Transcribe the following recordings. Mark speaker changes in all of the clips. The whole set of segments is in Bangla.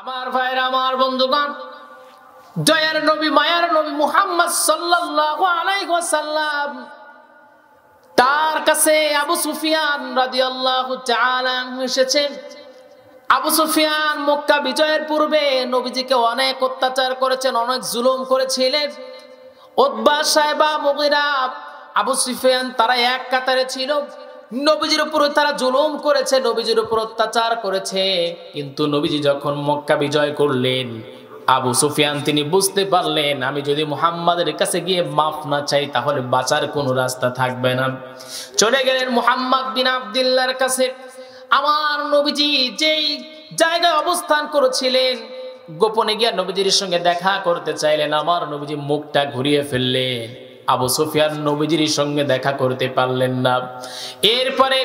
Speaker 1: আমার ভাইরা, আমার বন্ধুগণ, দয়ার নবী, মায়ার নবী মুহাম্মদ সাল্লাল্লাহু আলাইহি ওয়াসাল্লাম তার কাছে আবু সুফিয়ান রাদিয়াল্লাহু তাআলা এসেছেন। আবু সুফিয়ান মক্কা বিজয়ের পূর্বে নবীজিকে অনেক অত্যাচার করেছেন, অনেক জুলুম করেছিলেন। উতবা, সাইবা, মুগীরা, আবু সুফিয়ান তারা এক কাতারে ছিল। নবীজির উপর তারা জুলুম করেছে, নবীজির উপর অত্যাচার করেছে। কিন্তু নবীজি যখন মক্কা বিজয় করলেন, আবু সুফিয়ান তিনি বুঝতে পারলেন, আমি যদি মুহাম্মাদের কাছে গিয়ে মাফ না চাই তাহলে বাঁচার কোনো রাস্তা থাকবে না। চলে গেলেন মুহাম্মদ বিন আব্দুল্লাহর কাছে। আমার নবীজি যেই জায়গায় অবস্থান করেছিলেন, গোপনে গিয়ে নবীজির সঙ্গে দেখা করতে চাইলেন। আমার নবীজি মুখটা ঘুরিয়ে ফেললেন। আবু সুফিয়ান নবীজির সঙ্গে দেখা করতে পারলেন না। এরপরে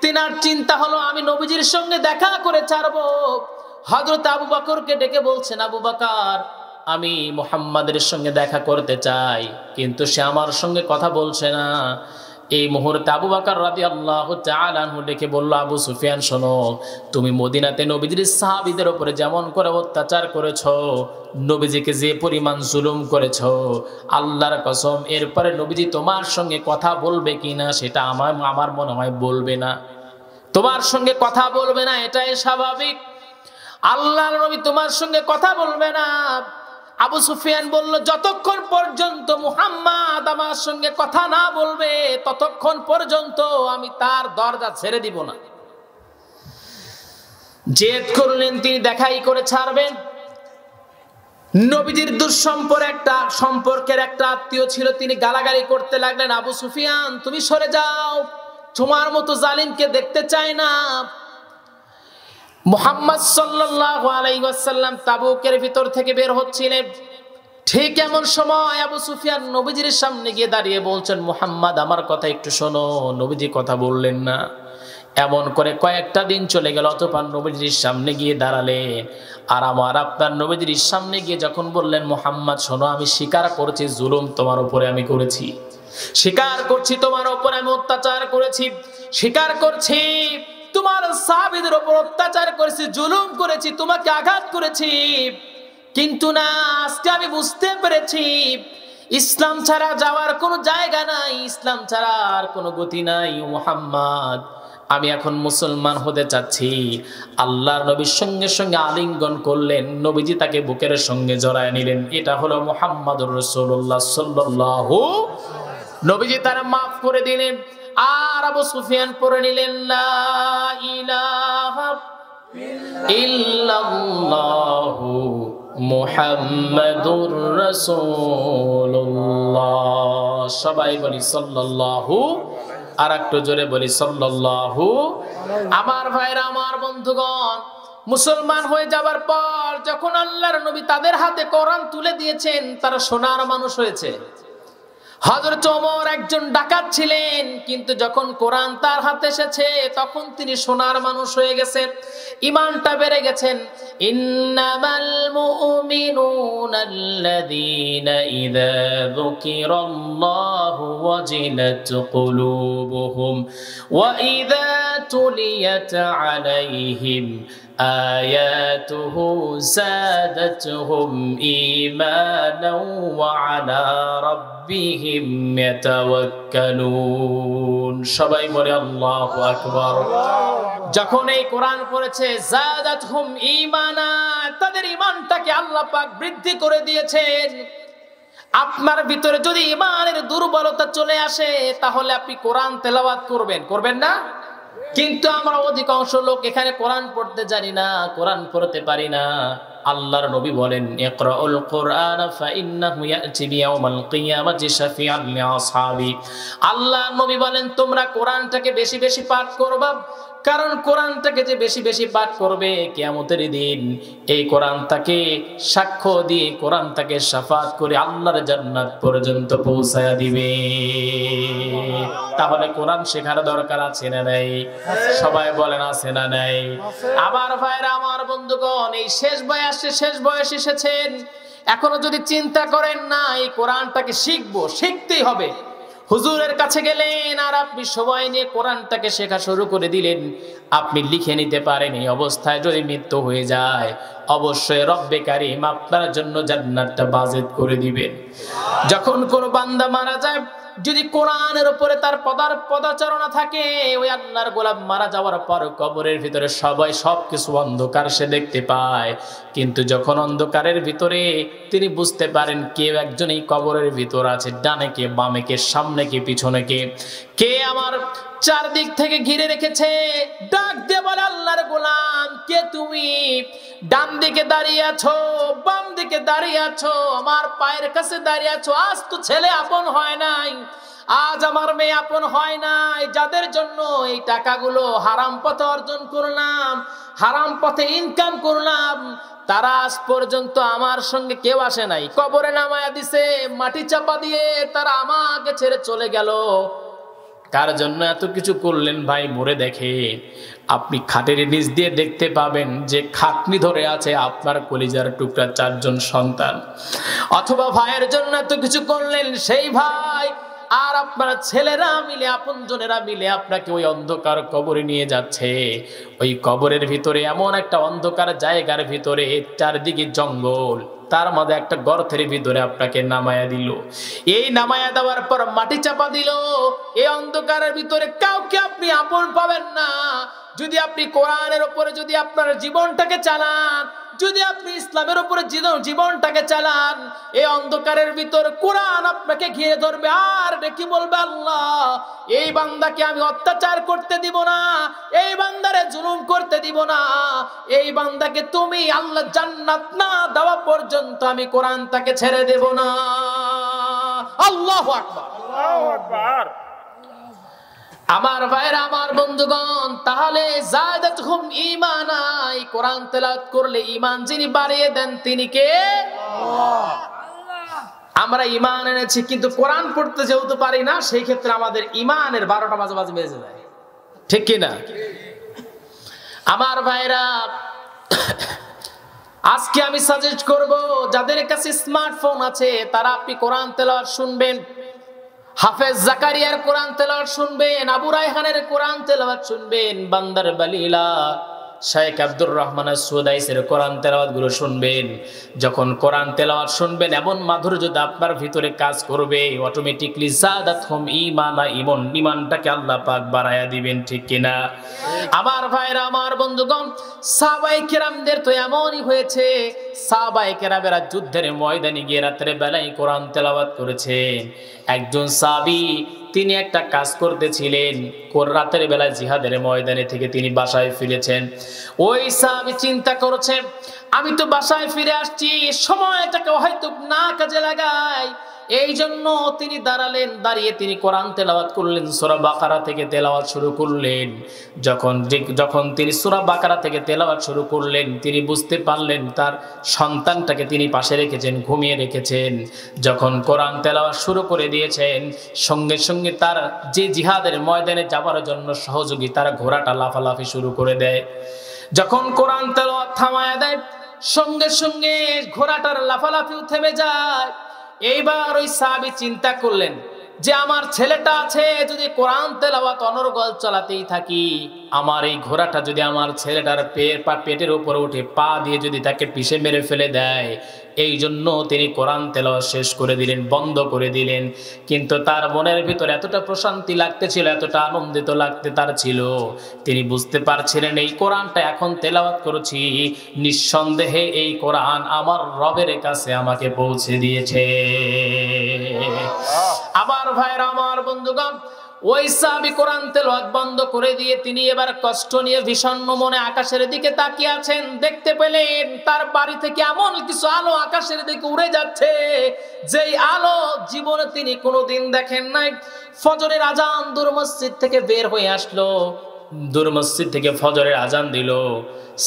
Speaker 1: তিনার চিন্তা হলো, আমি নবীজির সঙ্গে দেখা করে ছাড়বো। হযরত আবু বকরকে ডেকে বলছেন, আবু বকর, আমি মুহাম্মাদের সঙ্গে দেখা করতে চাই, কিন্তু সে আমার সঙ্গে কথা বলছে না। এই মুহূর্তে আবু বকর রাদিয়াল্লাহু তাআলা আনহু ডেকে বলল, আবু সুফিয়ান শোনো, তুমি মদিনাতে নবীজির সাহাবীদের উপরে যেমন করে অত্যাচার করেছো, নবীজিকে যে পরিমাণ জুলুম করেছো, আল্লাহর কসম এরপরে নবীজি তোমার সঙ্গে কথা বলবে কিনা সেটা আমার মনে হয় বলবে না। তোমার সঙ্গে কথা বলবে না, এটাই স্বাভাবিক। আল্লাহর নবী তোমার সঙ্গে কথা বলবে না। আবু সুফিয়ান বলল, যতক্ষণ পর্যন্ত মুহাম্মদ আমার সঙ্গে কথা না বলবে ততক্ষণ পর্যন্ত আমি তার দরজা ছেড়ে দিব না। জেদ করলেন, তিনি দেখাই করে ছাড়বেন। নবীজির সম্পর্কের একটা আত্মীয় ছিল, তিনি গালাগালি করতে লাগলেন, আবু সুফিয়ান তুমি সরে যাও, তোমার মতো জালিমকে দেখতে চাই না। মুহাম্মদ সাল্লাল্লাহু আলাইহি ওয়াসাল্লাম তাবুকের ভিতর থেকে বের হচ্ছিলেন। ঠিক এমন সময় আবু সুফিয়ান নবীজির সামনে গিয়ে দাঁড়িয়ে বলছেন, মুহাম্মদ আমার কথা একটু শোনো। নবীজি কথা বললেন না। এমন করে কয়েকটা দিন চলে গেল। অতঃপর নবীজির সামনে গিয়ে দাঁড়ালেন। আর আপনার নবীজির সামনে গিয়ে যখন বললেন, মুহাম্মদ শোনো, আমি স্বীকার করছি জুলুম তোমার উপরে আমি করেছি, স্বীকার করছি তোমার উপরে আমি অত্যাচার করেছি, স্বীকার করছি তোমার সাহাবীদের উপর অত্যাচার করেছি, জুলুম করেছি, তোমাকে আঘাত করেছি। কিন্তু না, আজকে আমি বুঝতে পেরেছি ইসলাম ছাড়া যাওয়ার কোনো জায়গা নাই, ইসলাম ছাড়া আর কোনো গতি নাই। মুহাম্মদ, আমি এখন মুসলমান হতে চাচ্ছি। আল্লাহর নবীর সঙ্গে সঙ্গে আলিঙ্গন করলেন। নবীজি তাকে বুকের সঙ্গে জড়ায় নিলেন। এটা হলো মুহাম্মদুর রাসূলুল্লাহ সাল্লাল্লাহু। নবীজি তারা মাফ করে দিলেন। আর আবু সুফিয়ান পড়ে নিলেন, লা ইলাহা ইল্লাল্লাহু মুহাম্মাদুর রাসূলুল্লাহ। সবাই বলি সাল্লাল্লাহু, আর একটু জোরে বলি সাল্লাল্লাহু। আমার ভাইরা, আমার বন্ধুগণ, মুসলমান হয়ে যাবার পর যখন আল্লাহর নবী তাদের হাতে কোরআন তুলে দিয়েছেন, তারা সোনার মানুষ হয়েছে। হযরত ওমর একজন ডাকাত ছিলেন, কিন্তু যখন কোরআন তার হাতে এসেছে তখন তিনি সোনার মানুষ হয়ে গেছেন, ঈমানটা বেড়ে গেছেন। ইন্নামাল মুমিনুনা আল্লাযীনা ইযা যুকিরাল্লাহু ওয়াজিলাত কুলুবুহুম ওয়া ইযা তুলিয়াত আলাইহিম আয়াতুহু যাদাতহুম ঈমানাও ওয়া আলা রাব্বিহিম ইয়াতাওয়াক্কালুন। সবাই বলে আল্লাহু আকবার। যখন এই কোরআন পড়েছে, যাদাতহুম ঈমানা, তাদের ঈমানটাকে আল্লাহ পাক বৃদ্ধি করে দিয়েছেন। আপনার ভিতরে যদি ঈমানের দুর্বলতা চলে আসে তাহলে আপনি কোরআন তেলাওয়াত করবেন না? কিন্তু আমরা অধিকাংশ লোক এখানে কোরআন পড়তে জানি না, কোরআন পড়তে পারি না। আল্লাহর নবী বলেন, ইকরাউল কুরআন ফাইন্নাহু ইয়াতি বিয়াউমিল কিয়ামাতি শাফিআন লিআসহাবি। আল্লাহর নবী বলেন, তোমরা কোরআনটাকে বেশি বেশি পাঠ করবা, কারণ কোরআনটাকে যে বেশি বেশি পাঠ করবে কিয়ামতের দিন এই কোরআনটাকে সাক্ষ্য দিয়ে, কোরআনটাকে শাফাত করে আল্লাহর জান্নাত পর্যন্ত পৌঁছায়া দিবে। তাহলে কোরআন শেখার দরকার আছে না নাই? সবাই বলেন আছে না নাই? আমার ভাইরা, আমার বন্ধুগণ, এই শেষ বয়স এসেছেন, এখনো যদি চিন্তা করেন না এই কোরআনটাকে শিখতেই হবে, হুজুরের কাছে গেলেন আর আপনি সময় নিয়ে কোরআনটাকে শেখা শুরু করে দিলেন, আপনি লিখে নিতে পারেন। এই অবস্থায় যদি মৃত্যু হয়ে যায় অবশ্যই রব্বে কারীম আপনার জন্য জান্নাতটা বাজেট করে দিবেন। যখন কোন বান্দা মারা যায়, যদি কোরআনের উপরে তার পদাচারণা থাকে, ওই আল্লাহর গোলাম মারা যাওয়ার পর কবরের ভিতরে সবাই সবকিছু অন্ধকার সে দেখতে পায়, কিন্তু যখন অন্ধকারের ভিতরে তিনি বুঝতে পারেন কেউ একজন এই কবরের ভিতর আছে, ডানে কে, বামে কে, সামনে কে, পিছনে কে, কে আমার চারদিক থেকে ঘিরে রেখেছে, ডাক দিয়ে বলে আল্লাহর গোলাম কে তুমি? ডান দিকে দাঁড়িয়ে আছো, বাম দিকে দাঁড়িয়ে আছো, আমার পায়ের কাছে দাঁড়িয়ে আছো। আজ তো ছেলে আপন হয় নাই, আজ আমার মেয়ে আপন হয় নাই, যাদের জন্য এই টাকাগুলো হারাম পথে অর্জন করলাম, হারাম পথে ইনকাম করলাম, তারা আজ পর্যন্ত আমার সঙ্গে কেউ আসে নাই, কবরে নামায়া দিছে, মাটি চাপা দিয়ে তারা আমাকে ছেড়ে চলে গেল। কার জন্য এত কিছু করলেন ভাই? মরে দেখে আপনি খাটের নিচ দিয়ে দেখতে পাবেন যে খাটনি ধরে আছে আপনার কলিজার টুকরা 4 জন সন্তান। অথবা ভাইয়ের জন্য এত কিছু করলেন, সেই ভাই আর আপনার ছেলেরা মিলে, আপনজনেরা মিলে আপনাকে ওই অন্ধকার কবরে নিয়ে যাচ্ছে। ওই কবরের ভিতরে এমন একটা অন্ধকার জায়গার ভিতরে, চারদিকে জঙ্গল, তার মধ্যে একটা গর্তের ভিতরে আপনাকে নামায়া দিল। এই নামায়া দেওয়ার পর মাটি চাপা দিল। এই অন্ধকারের ভিতরে কাউকে আপনি আপন পাবেন না। যদি আপনি কোরআনের উপরে যদি আপনার জীবনটাকে চালান, যদি আপনি ইসলামের উপরে জীবনটাকে চালান, এই অন্ধকারের ভিতর কোরআন আপনাকে ঘিরে ধরবে আর ডেকে বলবে আল্লাহ এই বান্দাকে আমি অত্যাচার করতে দিব না, এই বান্দারে জুলুম করতে দিব না, এই বান্দাকে তুমি আল্লাহ জান্নাত না দেওয়া পর্যন্ত আমি কোরআন তাকে ছেড়ে দেব না। আল্লাহু আকবার, আল্লাহু আকবার। আমার ভাইরা, আমার বন্ধুগণ, তাহলে যাদাতহুম ঈমানা, কোরআন তেলাওয়াত করলে ঈমান যিনি বাড়িয়ে দেন তিনি কে? আল্লাহ। আমরা ঈমান এনেছি কিন্তু কোরআন পড়তে যেহেতু পারি না, সেই ক্ষেত্রে আমাদের ঈমানের 12টা বাজে বেজে যায়, ঠিক কি না? আমার ভাইরা, আজকে আমি সাজেস্ট করব যাদের কাছে স্মার্টফোন আছে তারা আপনি কোরআন তেলাওয়াত শুনবেন, হাফেজ জাকারিয়ার কোরআন তেলাওয়াত শুনবেন, আবু রায়হানের কোরআন তেলাওয়াত শুনবেন, বান্দার বালিলা শেখ আব্দুর রহমান সুদাইসের কোরআন তেলাওয়াত গুলো শুনবেন। যখন কোরআন তেলাওয়াত শুনবেন এমন মাধুর্যতা আপনার ভিতরে কাজ করবে, অটোমেটিকলি যাদাতহুম ঈমানা, ঈমানটাকে আল্লাহ পাক বাড়ায়া দিবেন, ঠিক কিনা? আমার ভাইরা, আমার বন্ধুগণ, সাহাবায়ে কেরামদের তো এমনই হয়েছে। সাহাবায়ে কেরামেরা যুদ্ধের ময়দানে গিয়ে রাতের বেলায় কোরআন তেলাওয়াত করেছেন। একজন সাহাবী তিনি একটা কাজ করতেছিলেন, রাতের বেলায় জিহাদের ময়দানে থেকে তিনি বাসায় ফিরেছেন। ওই সাহাবী চিন্তা করেছেন আমি তো বাসায় ফিরে আসছি, সময়টাকে হয়তো না কাজে লাগাই, এই জন্য তিনি দাঁড়ালেন, দাঁড়িয়ে তিনি কোরআন তেলাওয়াত করলেন, সূরা বাকারা থেকে তেলাওয়াত শুরু করলেন। যখন তিনি সূরা বাকারা থেকে তেলাওয়াত শুরু করলেন, তিনি বুঝতে পারলেন তার সন্তানটাকে তিনি পাশে রেখেছেন, ঘুমিয়ে রেখেছেন। যখন কোরআন তেলাওয়াত শুরু করে দিয়েছেন, সঙ্গে সঙ্গে তার যে জিহাদের ময়দানে যাওয়ার জন্য সহযোগী তার ঘোড়াটা লাফালাফি শুরু করে দেয়। যখন কোরআন তেলাওয়াত থামায়া দেয়, সঙ্গে সঙ্গে ঘোড়াটার লাফালাফিও থেমে যায়। এইবার ওই সাহাবী চিন্তা করলেন যে আমার ছেলেটা আছে, যদি কোরআন তেলাওয়াত অনর্গল চালাতেই থাকি, আমার এই ঘোড়াটা যদি আমার ছেলেটার পেটের উপরে উঠে পা দিয়ে যদি তাকে পিষে মেরে ফেলে দেয়, এই জন্য তিনি কোরআন তেলাওয়াত শেষ করে দিলেন, বন্ধ করে দিলেন। কিন্তু তার মনের ভিতরে এতটা প্রশান্তি লাগতেছিল, এতটা আনন্দিত লাগতে তার ছিল, তিনি বুঝতে পারছিলেন এই কোরআনটা এখন তেলাওয়াত করেছি, নিঃসন্দেহে এই কোরআন আমার রবের কাছে আমাকে পৌঁছে দিয়েছে। আমার ভাইরা, আমার বন্ধুগণ, ওই সাহাবী কোরআন তেলাওয়াত বন্ধ করে দিয়ে তিনি এবার কষ্ট নিয়ে বিষণ্ণ মনে আকাশের দিকে তাকিয়ে আছেন। দেখতে পেলেন তার বাড়ি থেকে এমন কিছু আলো আকাশের দিকে উড়ে যাচ্ছে, যেই আলো জীবনে তিনি কোনোদিন দেখেন নাই। ফজরের আজান দূর মসজিদ থেকে বের হয়ে আসলো, দূর মসজিদ থেকে ফজরের আজান দিল,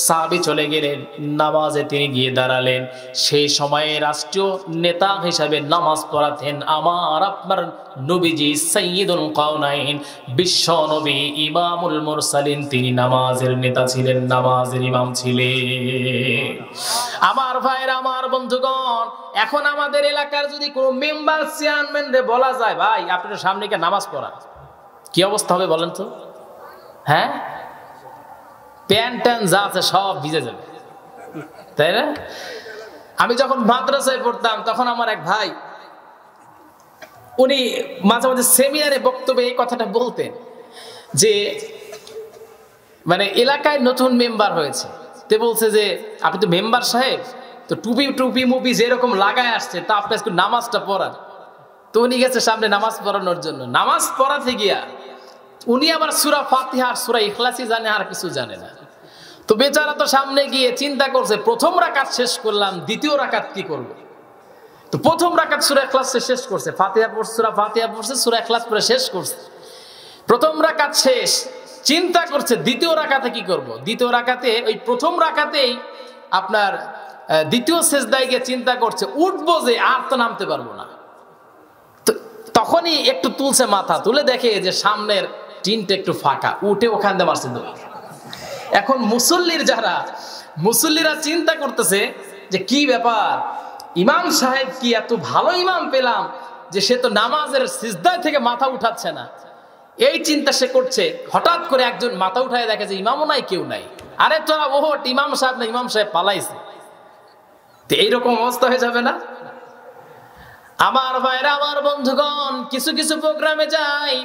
Speaker 1: সাহাবী চলে গেলেন, নামাজে তিনি গিয়ে দাঁড়ালেন। সেই সময়ে রাষ্ট্রীয় নেতা হিসাবে নামাজ পড়াতেন আমার আপনার নবীজি সাইয়্যিদুল কাওনাইন, বিশ্ব নবী, ইমামুল মুরসালিন, তিনি নামাজের নেতা ছিলেন, নামাজের ইমাম ছিলেন। আমার ভাইরা, আমার বন্ধুগণ, এখন আমাদের এলাকার যদি কোনো মেম্বার চেয়ারম্যান রে বলা যায় ভাই আপনার সামনে গিয়ে নামাজ পড়া, কি অবস্থা হবে বলেন তো? হ্যাঁ, প্যান্ট ট্যান যা আছে সব ভিজে যাবে, তাই না? আমি যখন মাদ্রাসায় পড়তাম তখন আমার এক ভাই, উনি মাঝে মাঝে সেমিনারে বক্তব্যে এই কথাটা বলতেন যে মানে এলাকায় নতুন মেম্বার হয়েছে, তে বলছে যে আপনি তো মেম্বার সাহেব, তো টুপি টুপি মুপি যেরকম লাগায় আসছে, তা আপনি আজকে নামাজটা পড়ান। তো উনি গেছে সামনে নামাজ পড়ানোর জন্য, নামাজ পড়াতে গিয়া উনি আবার সূরা ফাতিহা আর সূরা ইখলাসই জানে, আর কিছু জানে না। তো বেচারা তো সামনে গিয়ে চিন্তা করছে, প্রথম রাকাত শেষ করলাম, দ্বিতীয় রাকাত কি করব। তো প্রথম রাকাত সূরা ইখলাস শেষ করছে, ফাতিহা পড়ছে, সূরা ফাতিহা পড়ছে, সূরা ইখলাস পড়ে শেষ করছে। প্রথম রাকাত শেষ, চিন্তা করছে দ্বিতীয় রাকাতে কি করব। দ্বিতীয় রাকাতে ওই প্রথম রাকাতেই আপনার দ্বিতীয় সেজদায় গিয়ে চিন্তা করছে উঠবো যে, আর তো নামতে পারবো না। তখনই একটু তুলছে, মাথা তুলে দেখে যে সামনের টিনটা একটু ফাঁকা, উঠে ওখান দিয়ে মারছে দৌড়। এখন মুসল্লিরা চিন্তা করতেছে যে কি ব্যাপার, ইমাম সাহেব কি এত ভালো ইমাম পেলাম যে সে তো নামাজের সিজদায় থেকে মাথা উঠাচ্ছে না। এই চিন্তা সে করছে, হঠাৎ করে একজন মাথা উঠায় দেখে যে ইমামও নাই, কেউ নাই। আরে তোরা ওহট, ইমাম সাহেব না, ইমাম সাহেব পালাইছে। তো এইরকম অবস্থা হয়ে যাবে না? আমার ভাইরা, আমার বন্ধুগণ, কিছু কিছু প্রোগ্রামে যাই,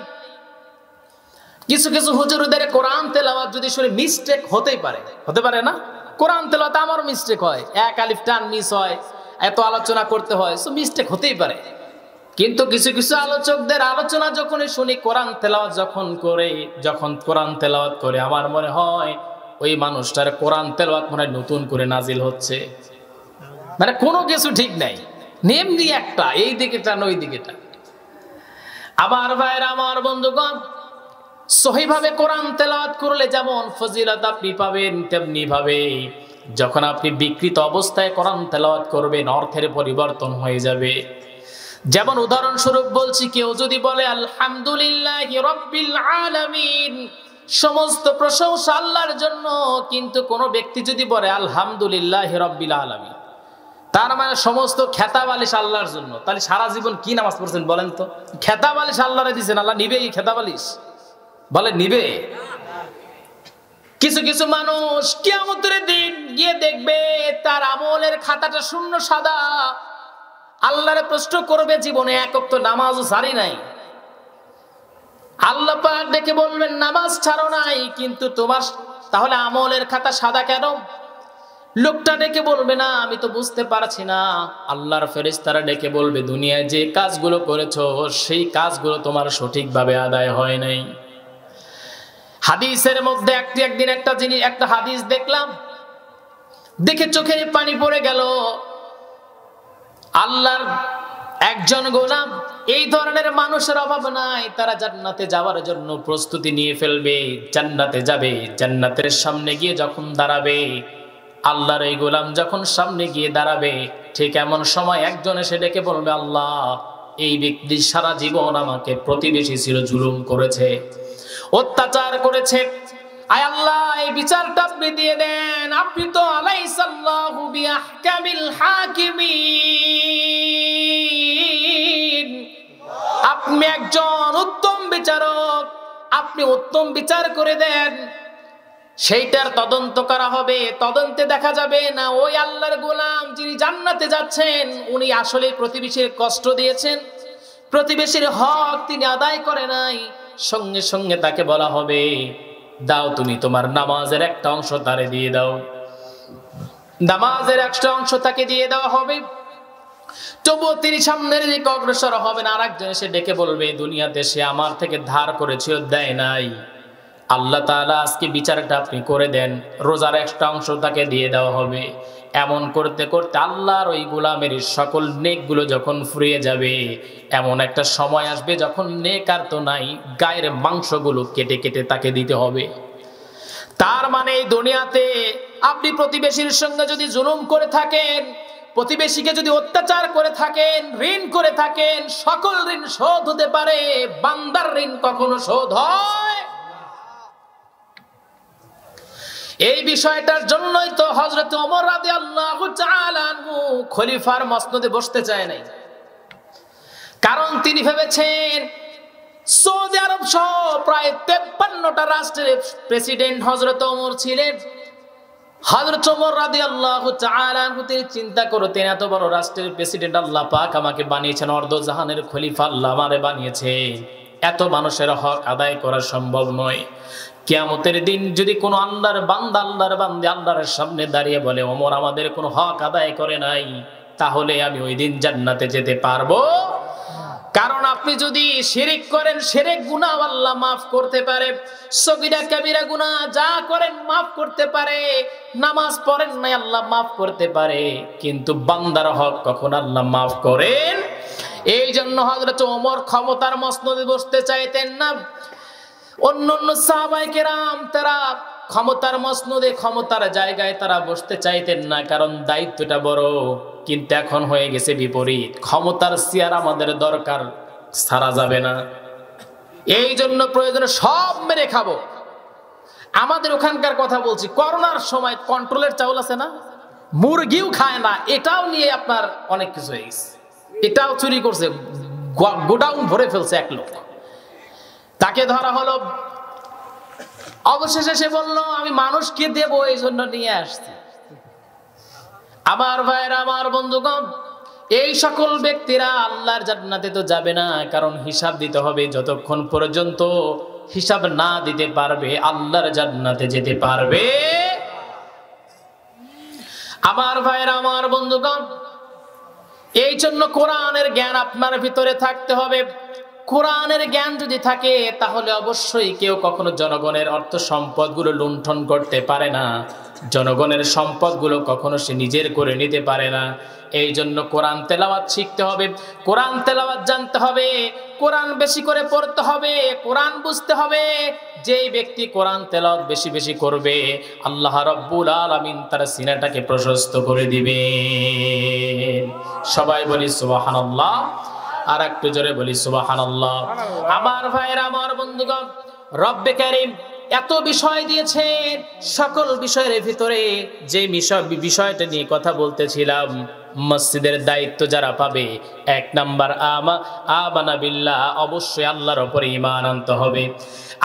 Speaker 1: কিছু কিছু হুজুরদের কোরআন তেলাওয়াত যদি শুনে মিস্টেক হতেই পারে, হতে পারে না? কোরআন তেলাওয়াতে আমার মিস্টেক হয়, এক আলিফ টান মিস হয়, এত আলোচনা করতে হয়, সো মিস্টেক হতেই পারে। কিন্তু কিছু কিছু আলোচকদের আলোচনা যখন শুনি, কোরআন তেলাওয়াত যখন কোরআন তেলাওয়াত করে, আমার মনে হয় ওই মানুষটার কোরআন তেলাওয়াত মনে হয় নতুন করে নাজিল হচ্ছে, মানে কোনো কিছু ঠিক নাই, নেমনি একটা এই দিকে টান ওই দিকে টান। আমার ভাইরা, আমার বন্ধুগণ, সহিভাবে কোরআন তেলাওয়াত করলে যেমন ফজিলত আপনি পাবেন, তেমনি ভাবে যখন আপনি বিকৃত অবস্থায় কোরআন তেলাওয়াত করবেন, অর্থের পরিবর্তন হয়ে যাবে। যেমন উদাহরণস্বরূপ বলছি, কেউ যদি বলে আলহামদুলিল্লাহি রাব্বিল আলামিন, সমস্ত প্রশংসা আল্লাহর জন্য, কিন্তু কোন ব্যক্তি যদি বলে আলহামদুলিল্লাহি রাব্বিল আলামিন, তার মানে সমস্ত খেতাবালিশ আল্লাহর জন্য, তাহলে সারা জীবন কি নামাজ পড়ছেন বলেন তো? খেতাবালিশ আল্লাহরে দিয়েছেন, আল্লাহ নিবে এই খেতাবালিশ? বলে নিবে? কিছু কিছু মানুষ কিয়ামতের দিন গিয়ে দেখবে তার আমলের খাতাটা শূন্য সাদা, আল্লাহরে প্রশ্ন করবে জীবনে এক ওয়াক্ত নামাজও ছাড়ি নাই। আল্লাহ পাক ডেকে বলবেন নামাজ ছাড়ো নাই, কিন্তু তোমার তাহলে আমলের খাতা সাদা কেন? লোকটা ডেকে বলবে না আমি তো বুঝতে পারছি না। আল্লাহর ফেরেশতারা ডেকে বলবে দুনিয়ায় যে কাজগুলো করেছো সেই কাজগুলো তোমার সঠিকভাবে আদায় হয় নাই। হাদিসের মধ্যে একদিন একটা হাদিস দেখলাম, দেখে চোখের পানি পড়ে গেল। আল্লাহর একজন গোলাম, এই ধরনের মানুষের অভাব নাই, তারা জান্নাতে যাওয়ার জন্য প্রস্তুতি নিয়ে ফেলবে, জান্নাতে যাবে। জান্নাতের সামনে গিয়ে যখন দাঁড়াবে, আল্লাহর এই গোলাম যখন সামনে গিয়ে দাঁড়াবে, ঠিক এমন সময় একজন এসে ডেকে বলবে আল্লাহ, এই ব্যক্তি সারা জীবন আমাকে প্রতিবেশী ছিল, জুলুম করেছে, অত্যাচার করেছে, আয় আল্লাহ এই বিচারটা আপনি দিয়ে দেন। আপনি তো আলাইসাল্লাহু বিআহকামিল হাকিমিন, আপনি একজন উত্তম বিচারক, আপনি উত্তম বিচার করে দেন। সেইটার তদন্ত করা হবে, তদন্তে দেখা যাবে না ওই আল্লাহর গোলাম যিনি জান্নাতে যাচ্ছেন উনি আসলে প্রতিবেশীর কষ্ট দিয়েছেন, প্রতিবেশীর হক তিনি আদায় করে নাই। সঙ্গে সঙ্গে তাকে বলা হবে দাও তুমি তোমার নামাজের একটা অংশ তারে দিয়ে দাও, নামাজের একটা অংশ তাকে দিয়ে দেওয়া হবে। তবুও তিনি সামনের দিকে অগ্রসর হবেন, আর একজন এসে ডেকে বলবে দুনিয়াতে সে আমার থেকে ধার করেছিল, দেয় নাই, আল্লাহ তাআলা আজকে বিচারটা আপনি করে দেন, রোজার একটা অংশ তাকে দিয়ে দেওয়া হবে। এমন করতে করতে আল্লাহর ওই গোলামের সকল নেকগুলো যখন ফুরিয়ে যাবে, এমন একটা সময় আসবে যখন নেক আর তো নাই, গায়ের মাংসগুলো কেটে কেটে তাকে দিতে হবে। তার মানে এই দুনিয়াতে আপনি প্রতিবেশীর সঙ্গে যদি জুলুম করে থাকেন, প্রতিবেশীকে যদি অত্যাচার করে থাকেন, ঋণ করে থাকেন, সকল ঋণ শোধ হতে পারে, বান্দার ঋণ কখনো শোধ হয়? এই বিষয়টার জন্যই তো হযরত ওমর রাদিয়াল্লাহু তাআলা আনহু খলিফার মসনদে বসতে চায় নাই। কারণ তিনি ভেবেছেন সৌদি আরব সহ প্রায় 53টা রাষ্ট্রের প্রেসিডেন্ট হযরত ওমর ছিলেন, হযরত ওমর রাদিয়াল্লাহু তাআলা আনহু তিনি চিন্তা করতেন, এত বড় রাষ্ট্রের প্রেসিডেন্ট আল্লাহ পাক আমাকে বানিয়েছেন, অর্ধজাহানের খলিফা আল্লাহ আমারে বানিয়েছেন, এত মানুষের হক আদায় করা সম্ভব নয়। কিয়ামতের দিন যদি কোনো আল্লাহর বান্দা আল্লাহর বান্দী আল্লাহর সামনে দাঁড়িয়ে বলে ওমর আমাদের কোনো হক আদায় করে নাই, তাহলে আমি ওই দিন জান্নাতে যেতে পারবো? কারণ আপনি যদি শিরিক করেন, শিরক গুনাহ আল্লাহ মাফ করতে পারে, সগীরা কবিরা গুনাহ যা করেন মাফ করতে পারে, নামাজ পড়েন না আল্লাহ মাফ করতে পারে, কিন্তু বান্দার হক কখন আল্লাহ মাফ করেন? এই জন্য হযরত ওমর ক্ষমতার মসনদে বসতে চাইতেন না। অন্যান্য সাহাবায়ে কেরাম তারা ক্ষমতার মসনদে ক্ষমতার জায়গায় তারা বসতে চাইতেন না, কারণ দায়িত্বটা বড়। কিন্তু এখন হয়ে গেছে বিপরীত, ক্ষমতার চেয়ার আমাদের দরকার, ছাড়া যাবে না। এই জন্য প্রয়োজনে সব মেরে খাবো। আমাদের ওখানকার কথা বলছি, করোনার সময় কন্ট্রোলের চাউল আছে না, মুরগিও খায় না, এটাও নিয়ে আপনার অনেক কিছু হয়ে গেছে। এটাও চুরি করছে, গোডাউন ভরে ফেলছে এক লোক, তাকে ধরা হলো। অবশেষে সে বলল আমি মানুষকে দেবো, এই জন্য নিয়ে আসছি। আমার ভাইরা, আমার বন্ধুগণ, এই সকল ব্যক্তিরা আল্লাহর জান্নাতে তো যাবে না, কারণ হিসাব দিতে হবে। যতক্ষণ পর্যন্ত হিসাব না দিতে পারবে আল্লাহর জান্নাতে যেতে পারবে। আমার ভাইরা, আমার বন্ধুগণ, এই জন্য কোরআনের জ্ঞান আপনার ভিতরে থাকতে হবে। কোরআনের জ্ঞান যদি থাকে তাহলে অবশ্যই কেউ কখনো জনগণের অর্থ সম্পদগুলো লুণ্ঠন করতে পারে না, জনগণের সম্পদগুলো কখনো সে নিজের করে নিতে পারে না। এই জন্য কোরআন তেলাওয়াত শিখতে হবে, কোরআন তেলাওয়াত জানতে হবে, কোরআন বেশি করে পড়তে হবে, কোরআন বুঝতে হবে। যেই ব্যক্তি কোরআন তেলাওয়াত বেশি বেশি করবে আল্লাহ রাব্বুল আলামিন তার সিনাটাকে প্রশস্ত করে দিবে। সবাই বলি সুবহানাল্লাহ, আর একটু জোরে বলি সুবহানাল্লাহ। আমার ভাইরা, আমার বন্ধুগণ, রব্বে কারীম এত বিষয় দিয়েছেন, সকল বিষয়ের ভিতরে যে বিষয়টা নিয়ে কথা বলতেছিলাম, মসজিদের দায়িত্ব যারা পাবে, এক নাম্বার আমানা বিল্লাহ, অবশ্যই আল্লাহর উপরে ঈমান আনতে হবে।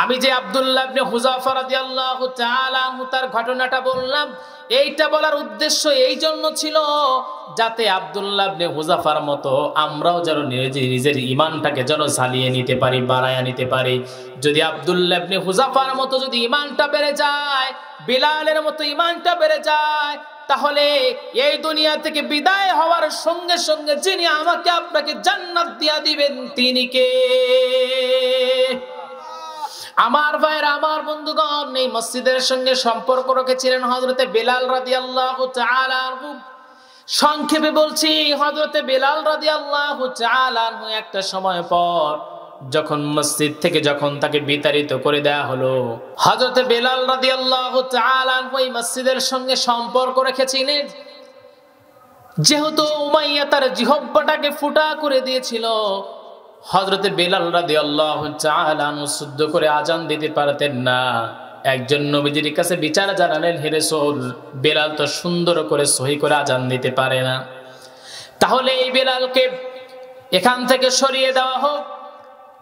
Speaker 1: আমি যে আব্দুল্লাহ ইবনে হুযাফা রাদিয়াল্লাহু তাআলা আনহু তার ঘটনাটা বললাম, এইটা বলার উদ্দেশ্য এই জন্য ছিল যাতে আব্দুল্লাহ ইবনে হুযাফার মতো আমরাও যেন নিজের ঈমানটাকে যেন ঝালিয়ে নিতে পারি, বাড়ায়া নিতে পারি। যদি আব্দুল্লাহ ইবনে হুযাফার মতো যদি ঈমানটা বেড়ে যায়, বিলালের মতো ঈমানটা বেড়ে যায়, তাহলে এই দুনিয়া থেকে বিদায় হওয়ার সঙ্গে সঙ্গে যিনি আমাকে আপনাকে জান্নাত দিয়া দিবেন তিনি কে? আমার ভাইরা, আমার বন্ধুগণ, এই মসজিদের সঙ্গে সম্পর্ক রেখেছিলেন হযরতে বেলাল রাদিয়াল্লাহু তাআলা আনহু। সংক্ষেপে বলছি, হযরতে বেলাল রাদিয়াল্লাহু তাআলা আনহু একটা সময় পর যখন মসজিদ থেকে যখন তাকে বিতাড়িত করে দেয়া হলো, হযরতে বেলাল রাদিয়াল্লাহু তাআলা আনহু এই মসজিদের সঙ্গে সম্পর্ক রেখেছিলেন। যেহেতু উমাইয়া তার জিহ্বাটাকে ফুটা করে দিয়েছিল, হযরতে বেলাল রাদিয়াল্লাহু তাআলা আনহু শুদ্ধ করে আজান দিতে পারতেন না। একজন নবীজির কাছে বিচার জানালেন, হে রাসূল, বেলাল তো সুন্দর করে সহি করে আজান দিতে পারে না, তাহলে এই বেলালকে এখান থেকে সরিয়ে দেওয়া হোক।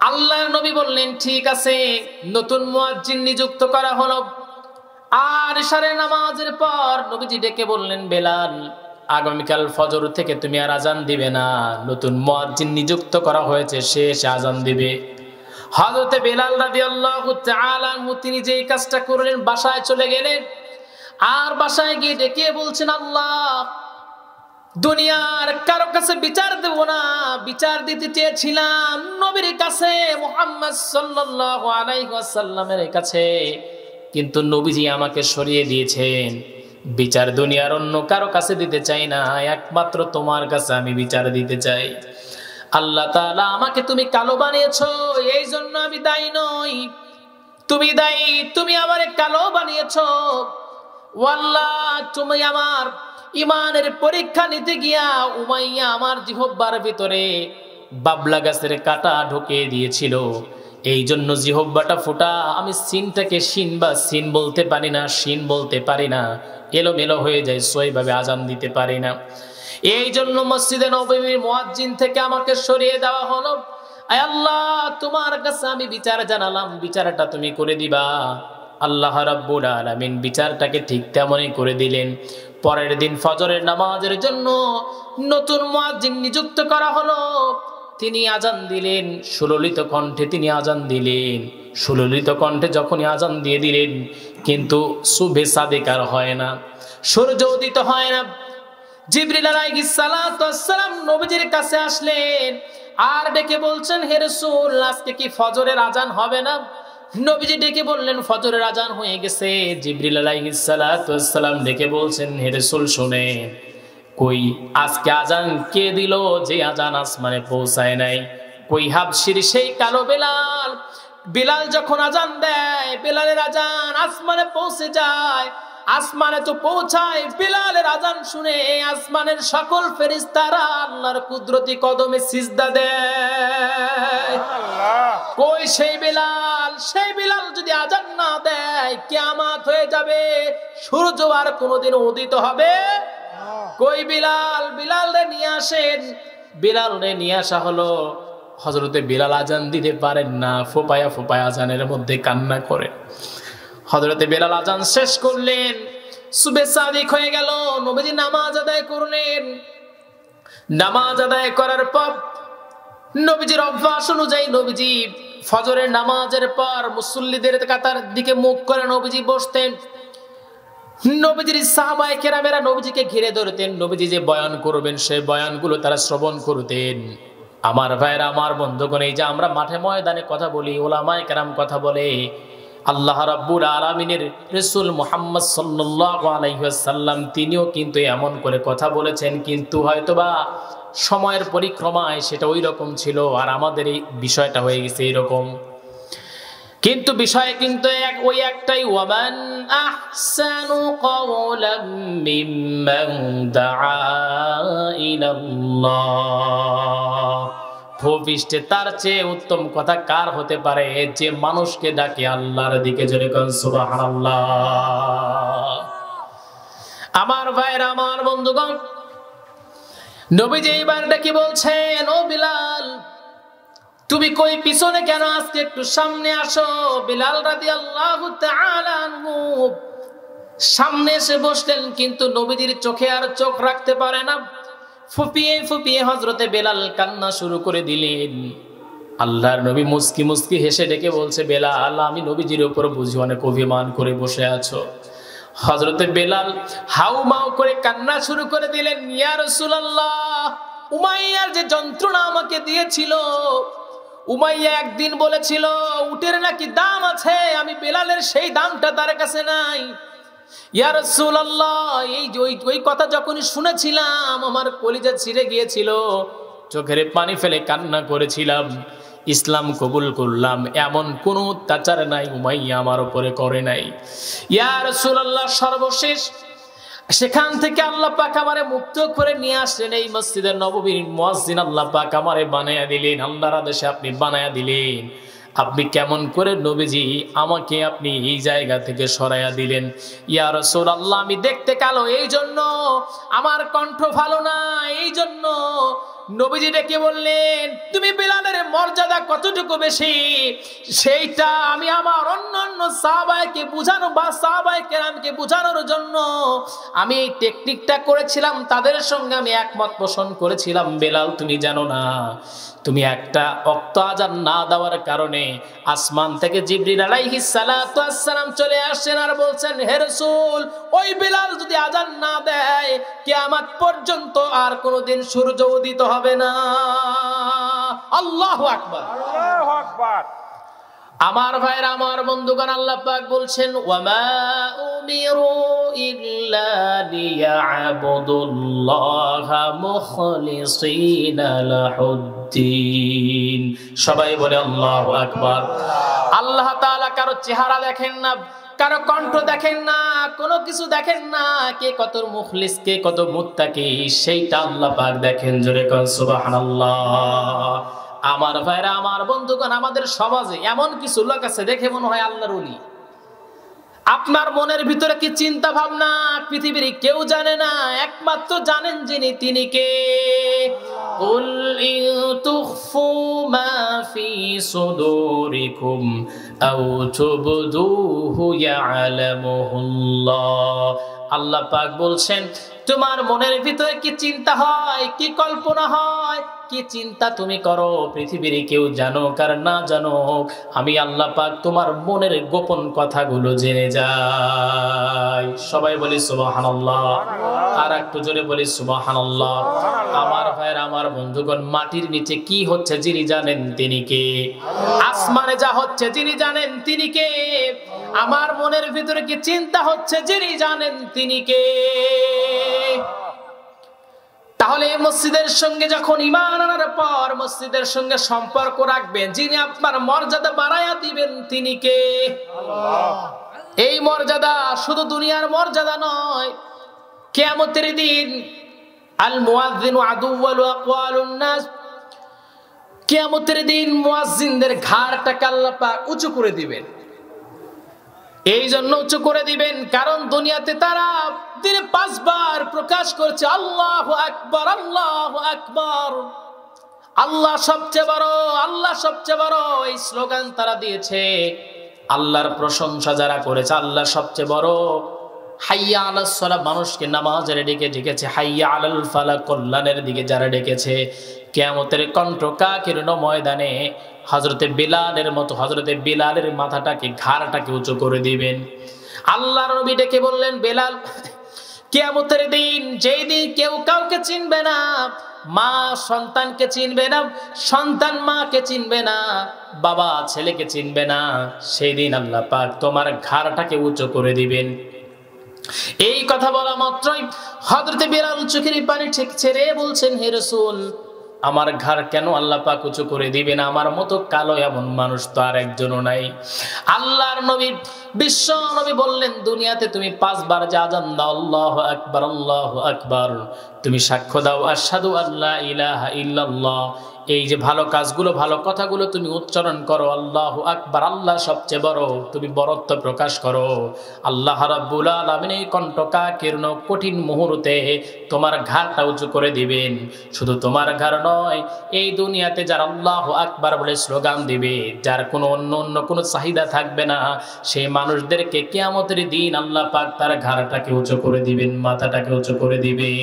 Speaker 1: আল্লাহর নবী বললেন ঠিক আছে, নতুন মুয়াজ্জিন নিযুক্ত করা হলো। আর ইশারের নামাজের পর নবীজি ডেকে বললেন, বেলাল, আগামীকাল ফজর থেকে তুমি আর আজান দিবে না, নতুন মুয়াজ্জিন নিযুক্ত করা হয়েছে, সে এসে আজান দিবে। হযরতে বেলাল রাদিয়াল্লাহু তাআলা আনহু তিনি যেই কাজটা করলেন, বাসায় চলে গেলেন। আর বাসায় গিয়ে ডেকে বলছেন, আল্লাহ, দুনিয়ার কারো কাছে বিচার দেব না, বিচার দিতে চেয়েছিলাম নবীর কাছে, মুহাম্মদ সাল্লাল্লাহু আলাইহি ওয়াসাল্লামের কাছে, কিন্তু নবীজি আমাকে সরিয়ে দিয়েছেন। বিচার দুনিয়ার অন্য কারো কাছে দিতে চাই না, একমাত্র তোমার কাছে আমি বিচার দিতে চাই। আল্লাহ তাআলা আমাকে তুমি কালো বানিয়েছো, এই জন্য আমি দায়ী নই, তুমি দায়ী, তুমি আমারে কালো বানিয়েছো। ও আল্লাহ, তুমি আমার ঈমানের পরীক্ষা নিতে গিয়া উমাইয়া আমার জিহ্বার ভিতরে বাবলা গাছের কাঁটা ঢুকিয়ে দিয়েছিল, এই জন্য জিহ্বাটা ফুটা, আমি সিনটাকে শিন বা সিন বলতে পারি না, শিন বলতে পারি না, এলোমেলো হয়ে যায়, সহিভাবে আজান দিতে পারি না। এই জন্য মসজিদে নববীর মুয়াজ্জিন থেকে আমাকে সরিয়ে দেওয়া হলো। আয় আল্লাহ, তোমার কাছে আমি বিচার জানালাম, বিচারটা তুমি করে দিবা। আল্লাহ রাব্বুল আলামিন বিচারটাকে ঠিক তেমনই করে দিলেন। পরের দিন ফজরের নামাজের জন্য নতুন মুয়াজ্জিন নিযুক্ত করা হলো। তিনি আজান দিলেন, সুললিত কণ্ঠে তিনি আজান দিলেন। সুললিত কণ্ঠে যখনই আজান দিয়ে দিলেন, কিন্তু সুবহে সাদিক আর হয় না, সূর্য উদিত হয় না। জিবরিল আলাইহিস সালাতু ওয়াস সালাম নবীজির কাছে আসলেন আর ডেকে বলছেন, হে রাসূল, আজকে কি ফজরের আজান হবে না? নবীজি ডেকে বললেন, ফজরের আজান হয়ে গেছে। জিবরিল আলাইহিস সালাতু ওয়াস সালাম ডেকে বলছেন, হে রাসূল শুনেন, কই আজকে আজান কে দিল যে আজান আসমানে পৌঁছায় নাই? কই হাবশির সেই কালো বেলাল? বেলাল যখন আজান দেয়, বেলালের আজান আসমানে পৌঁছে যায়। আসমানে তো পৌঁছায়, বেলালের আজান শুনে আসমানের সকল ফেরেশতারা আল্লাহর কুদরতি কদমে সিজদা দেয়। কই সেই বেলাল? সেই বেলাল যদি আজান না দেয়, কিয়ামত হয়ে যাবে, সূর্য আর কোনোদিন উদিত হবে। কই বিলাল? বিলাল রে নিয়ে আসেন। বিলাল রে নিয়ে আসা হলো। হযরতে বিলাল আজান দিতে পারেন না, ফোপায়া ফোপায়া আজানের মধ্যে কান্না করে। হযরতে বিলাল আজান শেষ করলেন, সুবহে সাদিক হয়ে গেল। নবীজি নামাজ আদায় করলেন। নামাজ আদায় করার পর নবীজির অভ্যাস অনুযায়ী নবীজি ফজরের নামাজের পর মুসল্লিদের কাতার দিকে মুখ করে নবীজি বসতেন। নবীজির সাহাবায়ে কেরামেরা নবীজিকে ঘিরে ধরতেন। নবীজি যে বয়ান করবেন সেই বয়ানগুলো তারা শ্রবণ করতেন। আমার ভাইরা, আমার বন্ধুগণ, এই যে আমরা মাঠে ময়দানে কথা বলি, উলামায়ে কেরাম কথা বলে, আল্লাহ রাব্বুল আলামিনের রাসূল মুহাম্মদ সাল্লাল্লাহু আলাইহি ওয়াসাল্লাম তিনিও কিন্তু এমন করে কথা বলেছেন, কিন্তু হয়তোবা সময়ের পরিক্রমায় সেটা ওই রকম ছিল, আর আমাদের এই বিষয়টা হয়ে গেছে এরকম। কিন্তু বিষয় কিন্তু ওই একটাই, ওয়ামান আহসানু কওলাম মিম্মান দাআ ইলাল্লাহ। ভূপৃষ্ঠে তার চেয়ে উত্তম কথা কার হতে পারে, যে মানুষকে ডাকে আল্লাহর দিকে। জোরে কোন সুবহানাল্লাহ। আমার ভাইরা, আমার বন্ধুগণ, নবীজি এইবার ডেকে বলছেন, ও বিলাল, তুমি কই পিছনে কেন? আজকে একটু সামনে আসো। বিলাল রাদিয়াল্লাহু তাআলা আনহু সামনে এসে বসলেন, কিন্তু নবীজির চোখে আর চোখ রাখতে পারে না। ফুপিয়ে ফুপিয়ে হযরতে বেলাল কান্না শুরু করে দিলেন। আল্লাহর নবী মুস্কি মুস্কি হেসে ডেকে বলছে, বেলাল, আমি নবীজির উপর বুঝি অনেক অভিমান করে বসে আছো। হযরতে বেলাল হাউমাউ করে কান্না শুরু করে দিলেন, ইয়া রাসূলুল্লাহ, উমাইয়ার যে যন্ত্রণা আমাকে দিয়েছিল, উমাইয়া একদিন বলেছিল উটের নাকি দাম আছে, আমি বেলালের সেই দামটা তার কাছে নাই। ইয়া রাসূলুল্লাহ, এই ওই কথা যখনই শুনেছিলাম আমার কলিজা ছিঁড়ে গিয়েছিল, চোখের পানি ফেলে কান্না করেছিলাম। ইসলাম কবুল করলাম, এমন কোনো অত্যাচার নাই উমাইয়া আমার উপরে করে নাই। ইয়া রাসূলুল্লাহ, সর্বশেষ সেখান থেকে আল্লাহ পাক আমারে মুক্ত করে নিয়ে আসলেন এই মসজিদে নববীর মুয়াজ্জিন আল্লাহ পাক আমারে বানায়া দিলেন। আল্লাহর আদেশে আপনি বানায়া দিলেন। আপনি কেমন করে নবীজি আমাকে আপনি এই জায়গা থেকে সরাইয়া দিলেন? ইয়া রাসূলুল্লাহ, আমি দেখতে কালো, এই জন্য আমার কণ্ঠ ভালো না, এই জন্য নবীজি ডেকে বললেন, তুমি বিলালের মর্যাদা কতটুকু বেশি সেইটা আমি আমার অন্যান্য সাহাবায়ে বুঝানো বা সাহাবায়ে কেরামকে বুঝানোর জন্য আমি এই টেকনিকটা করেছিলাম, তাদের সঙ্গে আমি একমত পোষণ করেছিলাম। বেলাল, তুমি জানো না, তুমি একটা ওয়াক্ত আযান না দেওয়ার কারণে আসমান থেকে জিবরিল আলাইহিস সালাতু ওয়াস সালাম চলে আসেন আর বলছেন, হে রাসূল, ওই বিলাল যদি আযান না দেয়, কিয়ামত পর্যন্ত আর কোনোদিন সূর্য উদিত হবে না। আল্লাহু আকবার, আল্লাহু আকবার। আমার ভাইরা, আমার বন্ধুগণ, আল্লাহ পাক বলছেন, ওয়ামা উমিরু ইল্লা লিয়াবুদুল্লাহা মুখলিসিনা লাহুদ্দিন। সবাই বলে আল্লাহু আকবার। আল্লাহ তাআলা কারো চেহারা দেখেন না, কারো কণ্ঠ দেখেন না, কোনো কিছু দেখেন না, কে কত মুখলিস, কে কত মুত্তাকি, সেইটা আল্লাহ পাক দেখেন। জোরে কোন সুবহানাল্লাহ। আমার ভাইরা, আমার বন্ধুগণ, আমাদের সমাজে এমন কিছু লোক আছে দেখে মনে হয় আল্লাহর ওলি। আপনার মনের ভিতরে কি চিন্তা ভাবনা পৃথিবীর কেউ জানে না, একমাত্র জানেন যিনি, তিনি কে? কুল ইন তুখফু মা ফি সুদুরিকুম আও তুবদুহু ইয়ালামুহুল্লাহ। আল্লাহ পাক বলছেন তোমার মনের ভিতরে কি চিন্তা হয়, কি কল্পনা হয়, কি চিন্তা তুমি করো, পৃথিবীর কেউ জানুক আর না জানুক, আমি আল্লাহ পাক তোমার মনের গোপন কথাগুলো জেনে যাই। সবাই বলি সুবহানাল্লাহ, আর একটু জোরে বলি সুবহানাল্লাহ। আমার ভাইয়ের, আমার বন্ধুগণ, মাটির নিচে কি হচ্ছে যিনি জানেন তিনি কে? আসমানে যা হচ্ছে যিনি জানেন তিনি কে? আমার মনের ভিতরে কি চিন্তা হচ্ছে যিনি জানেন তিনি কে? তাহলে মসজিদের সঙ্গে যখন ঈমান আনার পর মসজিদের সঙ্গে সম্পর্ক রাখবেন, যিনি আপনার মর্যাদা বাড়ায়া দিবেন তিনি কে? আল্লাহ। এই মর্যাদা শুধু দুনিয়ার মর্যাদা নয়, কিয়ামতের দিন আল মুয়াজ্জিনু আদুওয়াল আকওয়ালুন নাস, কিয়ামতের দিন মুয়াজ্জিনদের ঘাড়টাকে আল্লাহ পাক উঁচু করে দিবেন। এই জন্য উঁচু করে দিবেন কারণ দুনিয়াতে তারা দিনে 5 বার প্রকাশ করছে আল্লাহু আকবার, আল্লাহু আকবার, আল্লাহ সবচেয়ে বড়, আল্লাহ সবচেয়ে বড়। এই স্লোগান তারা দিয়েছে। আল্লাহর প্রশংসা যারা করেছে, আল্লাহ সবচেয়ে বড়। হাইয়া আলাস সালাহ, মানুষকে নামাজের দিকে ডেকেছে। হাইয়া আলাল ফালাহ, কল্যাণের দিকে যারা ডেকেছে। কিয়ামতের কণ্ঠকাকীর্ণ ময়দানে হযরতে বিলালের মতো হযরতে বিলালের মাথাটাকে, ঘাড়টাকে উঁচু করে দিবেন। আল্লাহর নবী ডেকে বললেন, বেলাল, কিয়ামতের দিন, যেই দিন কেউ কাউকে চিনবে না, মা সন্তানকে চিনবে না, সন্তান মাকে চিনবে না, বাবা ছেলেকে চিনবে না, সেই দিন আল্লাহ পাক তোমার ঘাড়টাকে উঁচু করে দিবেন। এই কথা বলা মাত্রই হযরতে বিলাল চোখের পানি ঠিক ছেড়ে বলছেন, হে রাসূল, আমার ঘাড় কেন আল্লাহ পাক উঁচু করে দিবেন? আমার মতো কালো এমন মানুষ তো আর একজনও নাই। আল্লাহর নবী, বিশ্ব নবী বললেন, দুনিয়াতে তুমি 5 বার যে আযান দাও, আল্লাহু আকবার, আল্লাহু আকবার, তুমি সাক্ষ্য দাও আশহাদু আল্লা ইলাহা ইল্লাল্লাহ, এই যে ভালো কাজগুলো, ভালো কথাগুলো তুমি উচ্চারণ করো, আল্লাহু আকবার, আল্লাহ সবচেয়ে বড়, তুমি বড়ত্ব প্রকাশ করো, আল্লাহ রাব্বুল আলামিন এই কণ্ঠকাকীর্ণ কঠিন মুহূর্তে তোমার ঘাড়টা উঁচু করে দিবেন। শুধু তোমার ঘাড় নয়, এই দুনিয়াতে যারা আল্লাহু আকবার বলে স্লোগান দিবে, যার কোনো অন্য কোনো চাহিদা থাকবে না, সেই মানুষদেরকে কিয়ামতের দিন আল্লাহ পাক তার ঘাড়টাকে উঁচু করে দিবেন, মাথাটাকে উঁচু করে দিবেন।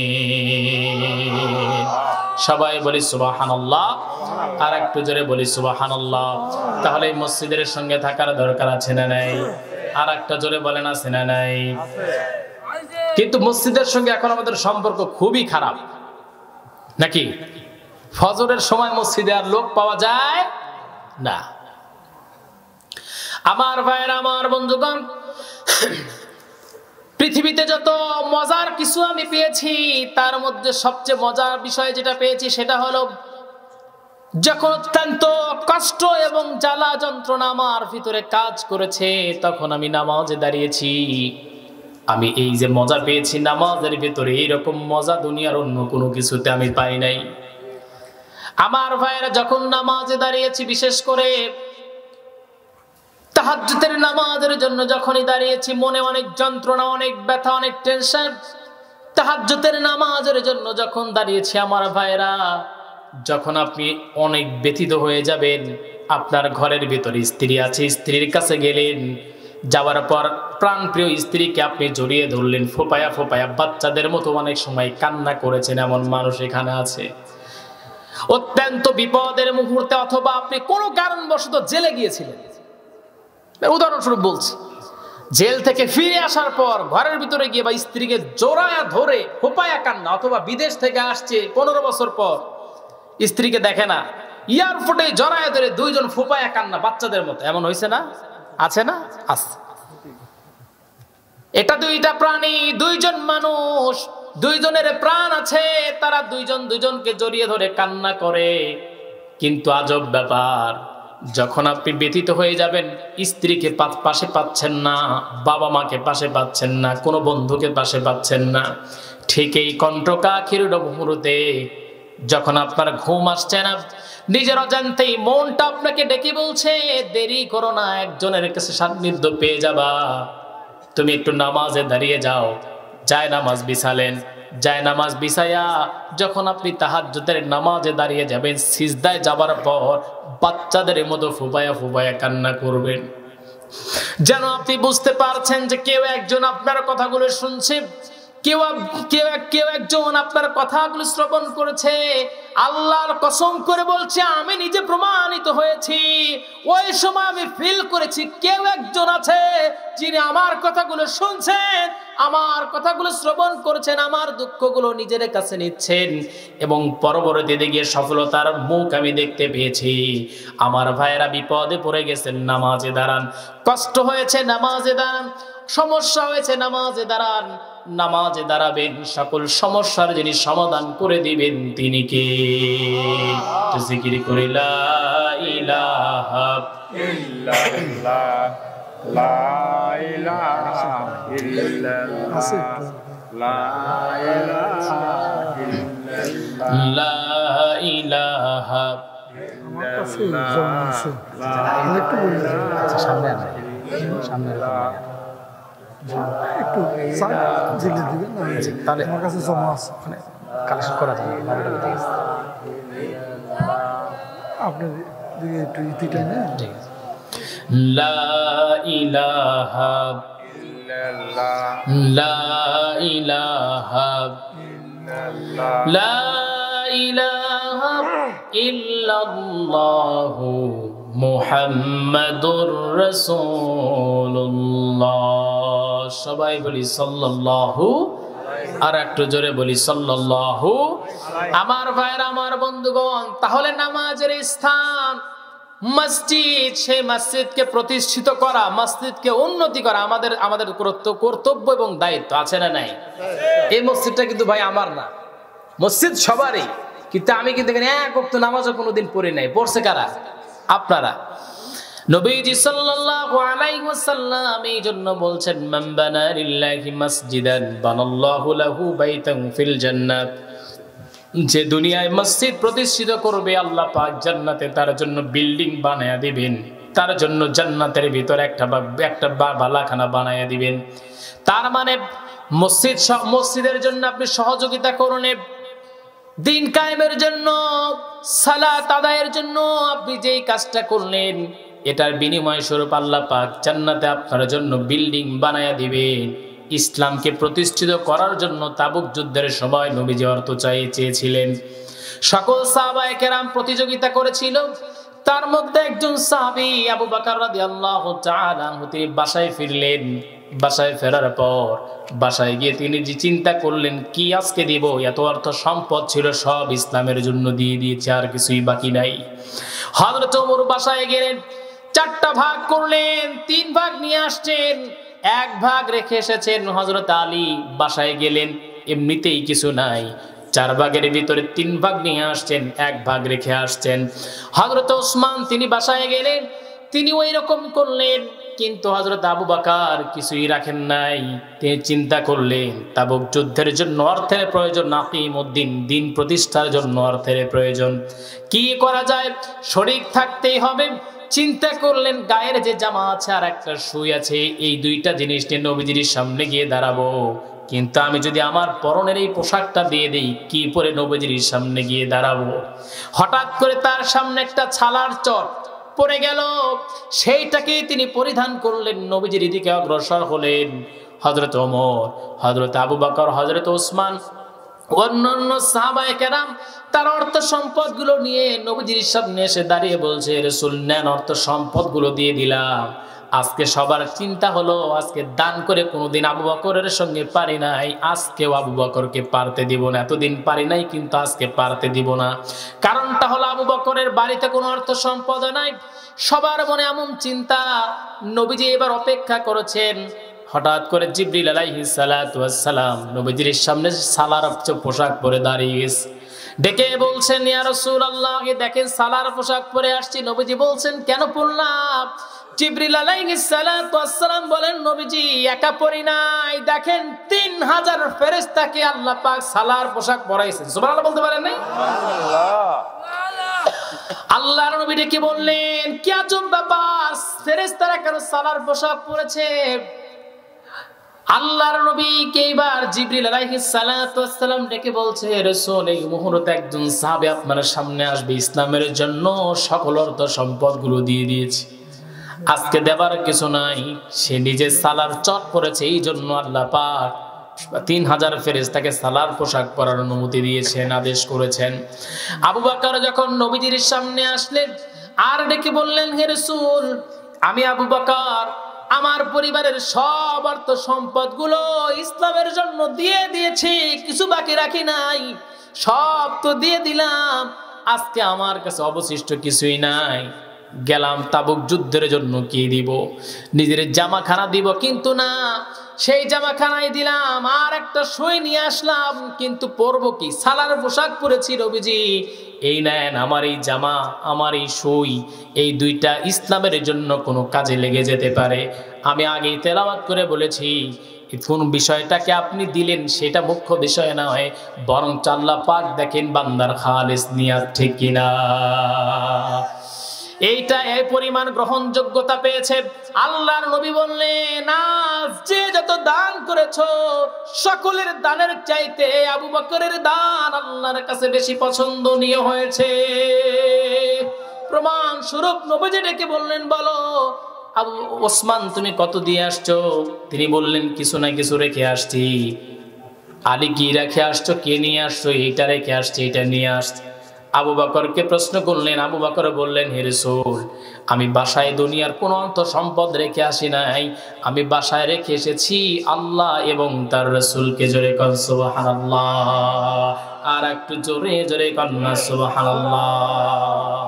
Speaker 1: সবাই বলি সুবহানাল্লাহ, আর একটু জোরে বলি সুবহানাল্লাহ। তাহলে এই মসজিদের সঙ্গে থাকার দরকার আছে না নাই? আর একটা জোরে বলেন, আছে না নাই? কিন্তু মসজিদের সঙ্গে এখন আমাদের সম্পর্ক খুবই খারাপ, নাকি? ফজরের সময় মসজিদে আর লোক পাওয়া যায় না। আমার ভাইয়েরা, আমার বন্ধুগণ, পৃথিবীতে যত মজার কিছু আমি পেয়েছি, তার মধ্যে সবচেয়ে মজার বিষয় যেটা পেয়েছি সেটা হলো, যখন অত্যন্ত কষ্ট এবং জ্বালা যন্ত্রণা আমার ভিতরে কাজ করেছে, তখন আমি নামাজে দাঁড়িয়েছি। আমি এই যে মজা পেয়েছি নামাজের ভিতরে, এইরকম মজা দুনিয়ার অন্য কোনো কিছুতে আমি পাই নাই। আমার ভাইয়েরা, যখন নামাজে দাঁড়িয়েছি, বিশেষ করে তাহাজ্জুদের নামাজের জন্য যখনই দাঁড়িয়েছি, মনে অনেক যন্ত্রণা, অনেক ব্যথা, অনেক টেনশন। তাহাজ্জুদের নামাজের জন্য যখন দাঁড়িয়েছি, আমার ভাইরা, যখন আপনি অনেক ব্যথিত হয়ে যাবেন, আপনার ঘরের ভিতরে স্ত্রী আছে, স্ত্রীর কাছে গেলেন, যাওয়ার পর প্রাণপ্রিয় স্ত্রীকে আপনি জড়িয়ে ধরলেন, ফোপায়া ফোপায়া বাচ্চাদের মতো অনেক সময় কান্না করেছেন, এমন মানুষ এখানে আছে। অত্যন্ত বিপদের মুহূর্তে, অথবা আপনি কোনো কারণবশত জেলে গিয়েছিলেন, উদাহরণস্বরূপ বলছি, জেল থেকে ফিরে আসার পর ঘরের ভিতরে গিয়ে বা স্ত্রীকে জোড়ায়া ধরে ফোপায়া কান্না, অথবা বিদেশ থেকে আসছে 15 বছর পর স্ত্রীকে দেখে না, এয়ারপোর্টে জড়ায়া ধরে 2 জন ফোপায়া কান্না বাচ্চাদের মতো, এমন হয়েছে না? আছে না? আছে। এটা 2টা প্রাণী, 2 জন মানুষ, 2 জনের প্রাণ আছে, তারা 2 জন 2 জনকে জড়িয়ে ধরে কান্না করে। কিন্তু আজব ব্যাপার, যখন আপনি ব্যথিত হয়ে যাবেন, স্ত্রীকে পাশে পাচ্ছেন না, বাবা মাকে পাশে পাচ্ছেন না, কোনো বন্ধুকে পাশে পাচ্ছেন না, ঠিক এই কণ্ঠকাকীর্ণ মুহূর্তে যখন আপনার ঘুম আসছে না, নিজের অজান্তেই মনটা আপনাকে ডেকে বলছে, দেরি করো না, একজনের কাছে সান্নিধ্য পেয়ে যাবা, তুমি একটু নামাজে দাঁড়িয়ে যাও। যায় নামাজ বিছালেন, যায় নামাজ বিছায়া যখন আপনি তাহাজ্জুদের নামাজে দাঁড়িয়ে যাবেন, সিজদায় যাবার পর বাচ্চাদের মতো ফুবায়া ফুবায়া কান্না করবেন। যেন আপনি বুঝতে পারছেন যে কেউ একজন আপনার কথাগুলো শুনছে, কেউ একজন আপনার কথাগুলো শ্রবণ করেছে। আল্লাহর কসম করে বলছে, আমি নিজে প্রমাণিত হয়েছি। ওই সময় আমি ফিল করেছি কেউ একজন আছে যিনি আমার কথাগুলো শুনছেন, আমার কথাগুলো শ্রবণ করেছেন, আমার দুঃখগুলো নিজের কাছে নিচ্ছেন, এবং পরবর্তীতে গিয়ে সফলতার মুখ আমি দেখতে পেয়েছি। আমার ভাইয়েরা বিপদে পড়ে গেছেন, নামাজে দাঁড়ান। কষ্ট হয়েছে, নামাজে দাঁড়ান। সমস্যা হয়েছে, নামাজে দাঁড়ান। নামাজে দাঁড়াবেন, সকল সমস্যার যিনি সমাধান করে দিবেন তিনি কে? জিকির করে লা ইলাহা ইল্লাল্লাহ, লা ইলাহা ইল্লাল্লাহ, লা ইলাহা ইল্লাল্লাহ, লা ইলাহা ইল্লাল্লাহ। সামনে সামনে একটু দিবেন না, তাহলে আমার কাছে জমা আছে, মানে কালেকশন করা যায়। আপনার দিকে একটু ইতিটা নেন। লা ইলাহা ইল্লাল্লাহ, লা ইলাহা ইল্লাল্লাহ, লা ইলাহা ইল্লাল্লাহ মুহাম্মাদুর রাসূলুল্লাহ। সবাই বলি সাল্লাল্লাহু, আর একটু জোরে বলি সাল্লাল্লাহু। আমার ভাইরা, আমার বন্ধুগণ, তাহলে নামাজের স্থান মসজিদ, সেই মসজিদকে প্রতিষ্ঠিত করা, মসজিদকে উন্নতি করা আমাদের কর্তব্য এবং দায়িত্ব, আছে না নাই? এই মসজিদটা কিন্তু ভাই আমার না, মসজিদ সবারই, কিন্তু আমি কিন্তু এখানে এক ওয়াক্ত নামাজও কোনোদিন পড়ি নাই। পড়ছে কারা? আপনারা। নবীজি সাল্লাল্লাহু আলাইহি ওয়াসাল্লাম এই জন্য বলছেন, মান বানা লিল্লাহি মাসজিদান বানাল্লাহু লাহু বাইতান ফিল জান্নাত। যে দুনিয়ায় মসজিদ প্রতিষ্ঠিত করবে, আল্লাহ পাক জান্নাতে তার জন্য বিল্ডিং বানায়া দিবেন, তার জন্য জান্নাতের ভিতর একটা বালাখানা বানায়া দিবেন। তার মানে মসজিদের জন্য আপনি সহযোগিতা করুন, দিন কায়েমের জন্য, সালাত আদায়ের জন্য আপনি যেই কাজটা করলেন, এটার বিনিময় স্বরূপ আল্লাহ পাক জান্নাতে আপনার জন্য বিল্ডিং বানায়া দিবেন। ইসলামকে প্রতিষ্ঠিত করার জন্য তাবুক যুদ্ধের সময় নবীজি অর্থ চেয়েছিলেন। সকল সাহাবায়ে কেরাম প্রতিযোগিতা করেছিল। তার মধ্যে একজন সাহাবী আবু বকর রাদিয়াল্লাহু তাআলা আনহু, তিনি বাসায় ফিরলেন। বাসায় ফেরার পর বাসায় গিয়ে তিনি যে চিন্তা করলেন, কি আজকে দিব? এত অর্থ সম্পদ ছিল, সব ইসলামের জন্য দিয়ে দিয়েছে, আর কিছুই বাকি নাই। হযরত ওমর বাসায় গেলেন, 4টা ভাগ করলেন, 3 ভাগ নিয়ে আসছেন, 1 ভাগ রেখে এসেছেন। হযরত আলী বাসায় গেলেন, এমনিতেই কিছু নাই, 4 ভাগের ভিতরে 3 ভাগ নিয়ে আসছেন, 1 ভাগ রেখে আসছেন। হযরত ওসমান তিনি বাসায় গেলেন, তিনি ওই রকম করলেন, কিন্তু হযরত আবু বকর কিছুই রাখেন নাই। তিনি চিন্তা করলেন, তাবুক যুদ্ধের জন্য অর্থের প্রয়োজন, আকিমুদ্দিন, দিন প্রতিষ্ঠার জন্য অর্থের প্রয়োজন। কি করা যায়? শরীক থাকতেই হবে। চিন্তা করলেন, গায়ের যে জামা আছে আর একটা সুই আছে, এই 2টা জিনিস নিয়ে নবীজির সামনে গিয়ে দাঁড়াবো, কিন্তু আমি যদি আমার পরনের এই পোশাকটা দিয়ে দেই, কি পরে নবীজির সামনে গিয়ে দাঁড়াবো? হঠাৎ করে তার সামনে একটা ছালার চট পড়ে গেল, সেইটাকেই তিনি পরিধান করলেন, নবীজির দিকে অগ্রসর হলেন। হযরত ওমর, হযরত আবু বকর, হযরত ওসমান, অন্যান্য সাহাবায়ে কেরাম তার অর্থ সম্পদগুলো নিয়ে নবীজির সামনে এসে দাঁড়িয়ে বলছে, রাসূল নেন, অর্থ সম্পদগুলো দিয়ে দিলাম। আজকে সবার চিন্তা হলো, আজকে দান করে কোনোদিন আবু বকরের সঙ্গে পারি নাই, আজকেও আবু বকরকে পারতে দিব না। এতদিন পারি নাই, কিন্তু আজকে পারতে দিব না। কারণটা হলো, আবু বকরের বাড়িতে কোনো অর্থ সম্পদ নাই। সবার মনে এমন চিন্তা। নবীজি এবার অপেক্ষা করেছেন। হঠাৎ করে জিবরিল আলাইহিস সালাতু ওয়াস সালাম নবীজির সামনে সালার পোশাক পরে দাঁড়িয়ে গেছে। ডেকে বলছেন, ইয়া রাসূলুল্লাহ, দেখেন সালার পোশাক পরে আসছি। নবীজি বলছেন, কেন পরলাম? জিবরিল আলাইহিস সালাতু ওয়াস সালাম বলেন, নবীজি একা পরি নাই, দেখেন 3000 ফেরেশতাকে আল্লাহ পাক সালার পোশাক পরাইছেন। সুবহানাল্লাহ বলতে পারেন নাই? আল্লাহর নবী ডেকে বললেন, কি আজব ব্যাপার, ফেরেশতারা কেন সালার পোশাক পরেছে? আল্লাহর নবীকে এবার জিবরিল আলাইহিস সালাতু ওয়াস সালাম ডেকে বলছে, রাসূল, এই মুহূর্তে একজন সাহাবী আপনার সামনে আসবে, ইসলামের জন্য সকল অর্থ সম্পদগুলো দিয়ে দিয়েছে। আজকে দেবার কিছু নাই, সে নিজে সালার চট পড়েছে, এই জন্য আল্লাহ পাক 3000 ফেরেশতাকে সালার পোশাক পরার অনুমতি দিয়েছেন, আদেশ করেছেন। আবু বকর যখন নবীজির সামনে আসলেন আর ডেকে বললেন, হে রাসূল, আমি আবু বকর আমার পরিবারের সব অর্থ সম্পদ গুলো ইসলামের জন্য দিয়ে দিয়েছি, কিছু বাকি রাখি নাই, সব তো দিয়ে দিলাম, আজকে আমার কাছে অবশিষ্ট কিছুই নাই। গেলাম তাবুক যুদ্ধের জন্য কি দিব, নিজের জামাখানা দিব, কিন্তু না, সেই জামাখানায় দিলাম আর একটা সই নিয়ে আসলাম, কিন্তু পরবো কি, সালার পোশাক পরেছি নবীজি, এই নেন আমার এই জামা, আমার এই সই, এই দুইটা ইসলামের জন্য কোনো কাজে লেগে যেতে পারে। আমি আগেই তেলাওয়াত করে বলেছি, কোন বিষয়টাকে আপনি দিলেন সেটা মুখ্য বিষয় নয়, বরং আল্লাহ পাক দেখেন বান্দার খালিস নিয়াত ঠিক কিনা। এইটা এই পরিমাণ গ্রহণযোগ্যতা পেয়েছে। আল্লাহর নবী বললেন, আজ যে যত দান করেছো সকলের দানের চাইতে আবু বকরের দান আল্লাহর কাছে বেশি পছন্দনীয় হয়েছে। প্রমাণ স্বরূপ নবীজি ডেকে বললেন, বলো আবু ওসমান তুমি কত দিয়ে আসছো? তিনি বললেন, কিছু না কিছু রেখে আসছি। আলী, কি রেখে আসছো, কে নিয়ে আসছো? এইটা রেখে আসছি, এটা নিয়ে আসছি। আবু বকরকে প্রশ্ন করলেন, আবু বকর বললেন, হে রাসূল, আমি বাসায় দুনিয়ার কোন অর্থ সম্পদ রেখে আসি নাই, আমি বাসায় রেখে এসেছি আল্লাহ এবং তার রাসূলকে। জোরে কন সুবহানাল্লাহ, আর একটু জোরে জোরে কন না সুবহানাল্লাহ।